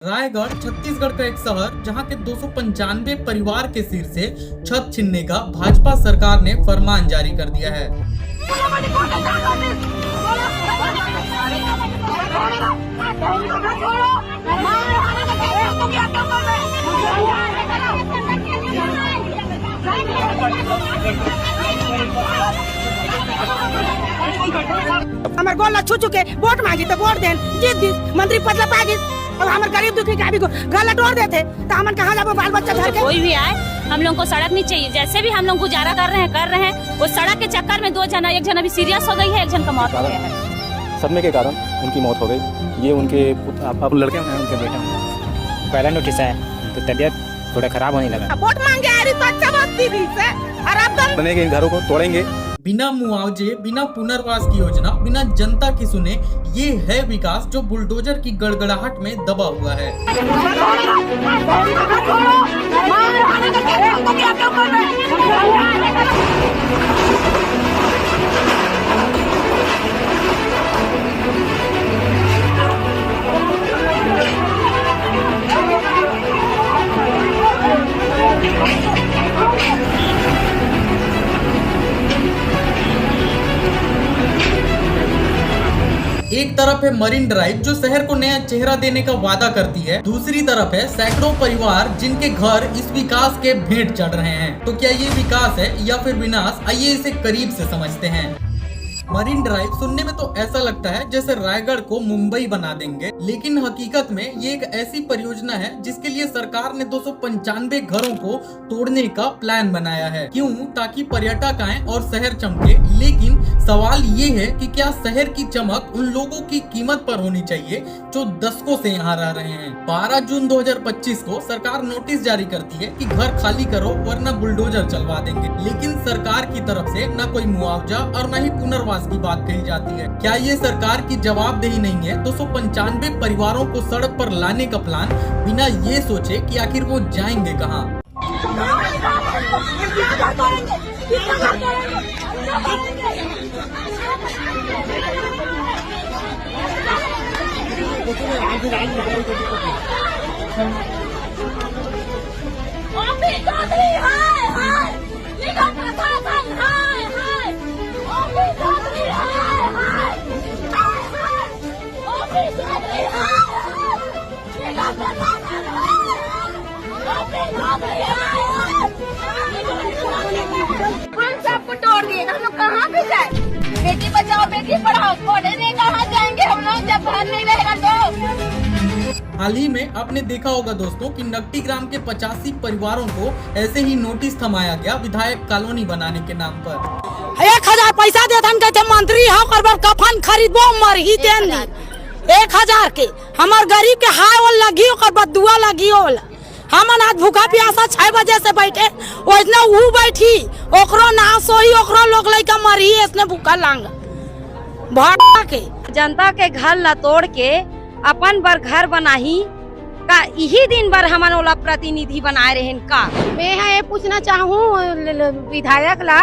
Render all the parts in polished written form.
रायगढ़ छत्तीसगढ़ का एक शहर जहां के 295 परिवार के सिर से छत छीनने का भाजपा सरकार ने फरमान जारी कर दिया है। हमारे गोला छू चुके वोट मांगी तो वोट दें जीत दी मंत्री पद ला पागी और हमारे गरीब दुखी का भी गला तोड़ देते तो हम कहाँ जाबो बाल बच्चा घर के। कोई भी आए हम लोग को सड़क नहीं चाहिए। जैसे भी हम लोग गुजारा कर रहे हैं वो सड़क के चक्कर में दो जना, एक जना भी सीरियस हो गई है, एक जन का मौत हो गया है। सदमे के कारण उनकी मौत हो गई। ये उनके अब लड़के हैं, उनके बेटा पहला नोटिस है तो तबीयत थोड़ा खराब होने लगा। वोट मांगे आ रही तो अच्छा बात थी भी से और अब बनेंगे, इन घरों को तोड़ेंगे। बिना मुआवजे, बिना पुनर्वास की योजना, बिना जनता की सुने, ये है विकास जो बुलडोजर की गड़गड़ाहट में दबा हुआ है। एक तरफ है मरीन ड्राइव जो शहर को नया चेहरा देने का वादा करती है, दूसरी तरफ है सैकड़ों परिवार जिनके घर इस विकास के भेंट चढ़ रहे हैं। तो क्या ये विकास है या फिर विनाश? आइए इसे करीब से समझते हैं। मरीन ड्राइव सुनने में तो ऐसा लगता है जैसे रायगढ़ को मुंबई बना देंगे, लेकिन हकीकत में ये एक ऐसी परियोजना है जिसके लिए सरकार ने 295 घरों को तोड़ने का प्लान बनाया है। क्यों? ताकि पर्यटक आए और शहर चमके। लेकिन सवाल ये है कि क्या शहर की चमक उन लोगों की कीमत पर होनी चाहिए जो दशकों से यहाँ रह रहे हैं। 12 जून 2025 को सरकार नोटिस जारी करती है कि घर खाली करो वरना बुलडोजर चलवा देंगे, लेकिन सरकार की तरफ से न कोई मुआवजा और न ही पुनर्वास की बात कही जाती है। क्या ये सरकार की जवाबदेही नहीं है 295 परिवारों को सड़क पर लाने का प्लान, बिना ये सोचे कि आखिर वो जाएंगे कहाँ? हम सबको तोड़ दिए, हम लोग कहाँ पे जाए? बेटी बचाओ बेटी पढ़ाओ, पढ़े नहीं कहाँ जाएंगे हम लोग जब घर नहीं रहेगा तो। हाल ही में आपने देखा होगा दोस्तों कि नकटी ग्राम के 85 परिवारों को ऐसे ही नोटिस थमाया गया विधायक कॉलोनी बनाने के नाम पर। 1000 पैसा दे धन कहते मंत्री हो कर कफन खरीदबो मर ही देन 1000 के हमार गरीब के हाय वो लगी और बदुआ लगी होला। हम आज भूखा प्यासा 6 बजे से बैठे ओजना ऊ बैठी ओकरो ना सोई ओकरो लोग लइका मरी इसने भूखा लांग भाड़ा के जनता के घर ला तोड़ के अपन बर घर बनाही का यही दिन भर हमन ओला प्रतिनिधि बनाए रहे का। मैं ये पूछना चाहूँ विधायक ला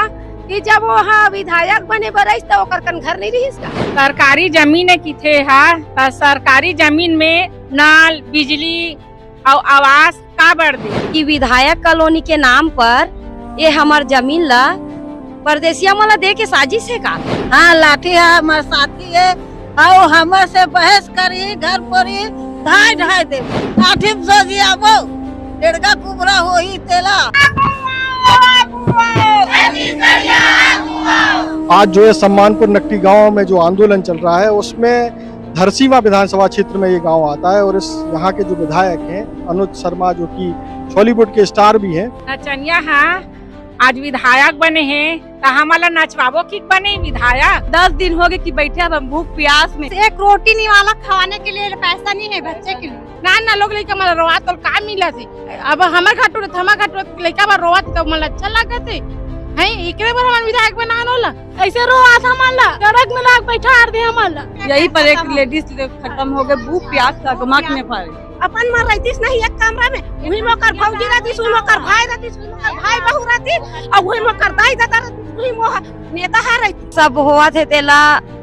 कि जब वो विधायक बने बरस तो ओकर कन घर नहीं रही इसका? सरकारी जमीन किथे है, सरकारी जमीन में नल बिजली और आवास का बढ़ दे कि विधायक कॉलोनी के नाम पर ये हमार जमीन ला परदेसिया वाला दे के साजिश है का? हाँ लाठी है हमारे साथी है और हमारे से बहस करी घर पर ढाई ढाई दे लाठी सोची अब डेढ़गा कुबरा हो ही तेला। आज जो है सम्मानपुर नकटी गांव में जो आंदोलन चल रहा है उसमें धरसीमा विधानसभा क्षेत्र में ये गांव आता है और इस यहाँ के जो विधायक हैं अनुज शर्मा जो कि बॉलीवुड के स्टार भी हैं, नचनिया है आज विधायक बने हैं तो हमारा नचवाबो की बने विधायक। 10 दिन हो गए कि बैठे अब भूख प्यास में, एक रोटी नहीं वाला खाने के लिए पैसा नहीं है बच्चे के लिए। ना लोग लइका मला रोआ तो का मिला थी अब हमार घाटू लइका बा रोआ तो मला अच्छा लगा थे है एकरे बार हमार विधायक बना होला ऐसे रोआ था माला सड़क में लाग बैठा दे हमारा। यही पर एक लेडीज खत्म हो गए भूख प्यास का दिमाग में पड़ अपन मर रहती नहीं एक कमरा में वही मोकर भौजी रहती सुई मोकर भाई रहती सुई मोकर भाई बहू रहती और वही मोकर दाई दादा रहती सुई मोह नेता है रहती सब हुआ थे तेला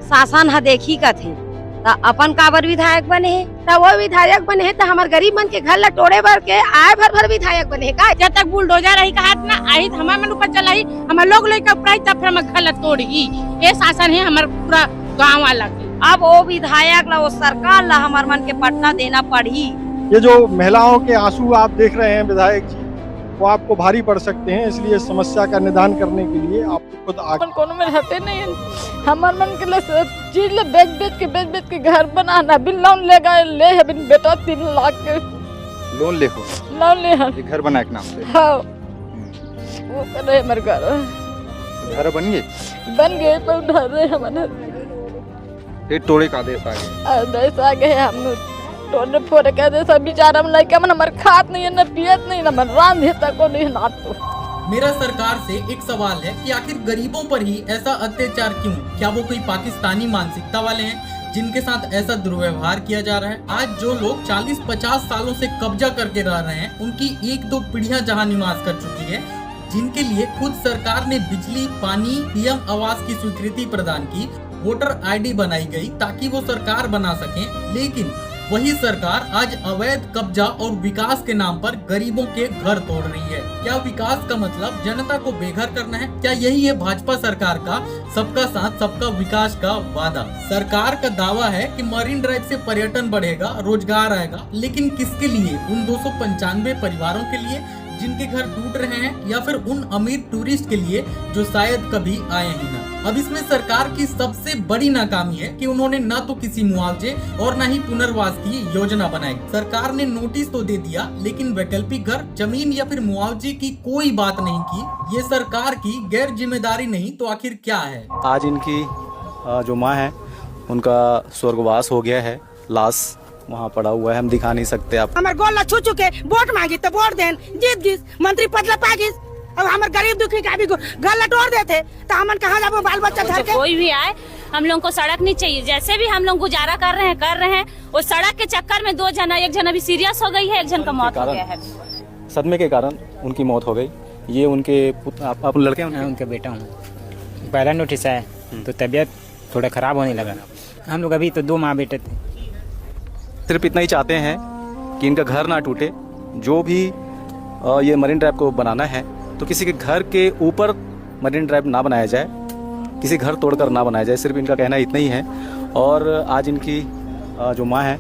शासन हा देखी का थे तो अपन काबर विधायक बने है? तो वो विधायक बने हैं तो हमारे गरीब मन के घर ला तोड़े भर के आए भर विधायक बने हैं का? जब तक बुलडोजर रही कहा ना आई हमारे मन ऊपर चलाई हमारे लोग लेकर ऊपर तब फिर हमारे घर ला तोड़गी। ये शासन है हमारे पूरा गाँव वाला के। अब वो विधायक ला वो सरकार ला हमारे मन के पट्टा देना पड़ी। ये जो महिलाओं के आंसू आप देख रहे हैं विधायक जी, वो आपको भारी पड़ सकते हैं, इसलिए समस्या का निदान करने के लिए आपको खुद आगे कोनो में रहते नहीं है। हमारे मन के लिए चीज ले बेच के घर बनाना बिन लोन ले गए ले है बिन बेटा 3 लाख के लोन ले हो लोन ले है ये घर बनाए के नाम से। हाँ वो कर रहे हमारे घर बन गए पर उधर रहे हमारे फिर तोड़े का आदेश आ गया। आदेश आ गए हम तोड़े फोड़े के आदेश बेचारा हम लड़का मन हमारे खात नहीं है न पियत नहीं न रांधे तक को नहीं ना। तो मेरा सरकार से एक सवाल है कि आखिर गरीबों पर ही ऐसा अत्याचार क्यों? क्या वो कोई पाकिस्तानी मानसिकता वाले हैं जिनके साथ ऐसा दुर्व्यवहार किया जा रहा है? आज जो लोग 40-50 सालों से कब्जा करके रह रहे हैं उनकी 1-2 पीढ़ियां जहां निवास कर चुकी है, जिनके लिए खुद सरकार ने बिजली, पानी, पीएम आवास की स्वीकृति प्रदान की, वोटर आईडी बनाई गई ताकि वो सरकार बना सके, लेकिन वही सरकार आज अवैध कब्जा और विकास के नाम पर गरीबों के घर तोड़ रही है। क्या विकास का मतलब जनता को बेघर करना है? क्या यही है भाजपा सरकार का सबका साथ सबका विकास का वादा? सरकार का दावा है कि मरीन ड्राइव से पर्यटन बढ़ेगा, रोजगार आएगा, लेकिन किसके लिए? उन 295 परिवारों के लिए जिनके घर टूट रहे हैं, या फिर उन अमीर टूरिस्ट के लिए जो शायद कभी आए ही ना? अब इसमें सरकार की सबसे बड़ी नाकामी है कि उन्होंने न तो किसी मुआवजे और न ही पुनर्वास की योजना बनाई। सरकार ने नोटिस तो दे दिया, लेकिन वैकल्पिक घर, जमीन या फिर मुआवजे की कोई बात नहीं की। ये सरकार की गैर जिम्मेदारी नहीं तो आखिर क्या है? आज इनकी जो माँ है उनका स्वर्गवास हो गया है, लाश वहाँ पड़ा हुआ है, हम दिखा नहीं सकते आप। हमारे गोला छू चुके वोट मांगी तो वोट देन जीत गिस, मंत्री पद ला पा गिस। अब हमारे गरीब दुखी का भी घर लटोड़ देते तो हमन कहाँ जाबो बाल बच्चा धर के? कोई भी आए हम लोग को सड़क नहीं चाहिए। जैसे भी हम लोग गुजारा कर रहे हैं वो सड़क के चक्कर में 2 जना, एक जना अभी सीरियस हो गई है, एक जन का मौत हो गया है। सदमे के कारण उनकी मौत हो गई। ये उनके आप लड़के हैं? उनका बेटा हूँ। पहला नोटिस आया तो तबीयत थोड़ा खराब होने लगा। हम लोग अभी तो 2 माँ बेटे थे। सिर्फ इतना ही चाहते हैं कि इनका घर ना टूटे। जो भी ये मरीन ड्राइव को बनाना है तो किसी के घर के ऊपर मरीन ड्राइव ना बनाया जाए, किसी घर तोड़कर ना बनाया जाए। सिर्फ इनका कहना इतना ही है। और आज इनकी जो माँ है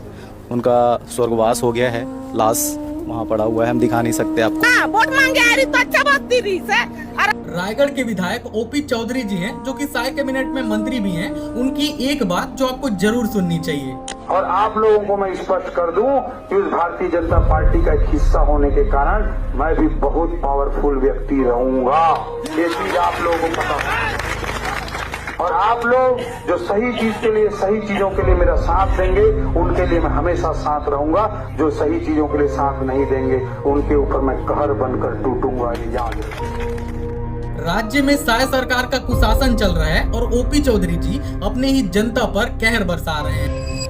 उनका स्वर्गवास हो गया है, लाश वहाँ पड़ा हुआ है, हम दिखा नहीं सकते आपको। वोट मांगे आ रही तो अच्छा बात थी रही से। रायगढ़ के विधायक ओपी चौधरी जी हैं, जो कि साय कैबिनेट में मंत्री भी हैं। उनकी एक बात जो आपको जरूर सुननी चाहिए। और आप लोगों को मैं स्पष्ट कर दूं कि उस भारतीय जनता पार्टी का एक हिस्सा होने के कारण मैं भी बहुत पावरफुल व्यक्ति रहूंगा। ये चीज आप लोगों को पता है। और आप लोग जो सही चीज के लिए, सही चीजों के लिए मेरा साथ देंगे, उनके लिए मैं हमेशा साथ रहूंगा। जो सही चीजों के लिए साथ नहीं देंगे उनके ऊपर मैं कहर बनकर टूटूंगा, ये याद रखिए। राज्य में साय सरकार का कुशासन चल रहा है और ओपी चौधरी जी अपने ही जनता पर कहर बरसा रहे हैं।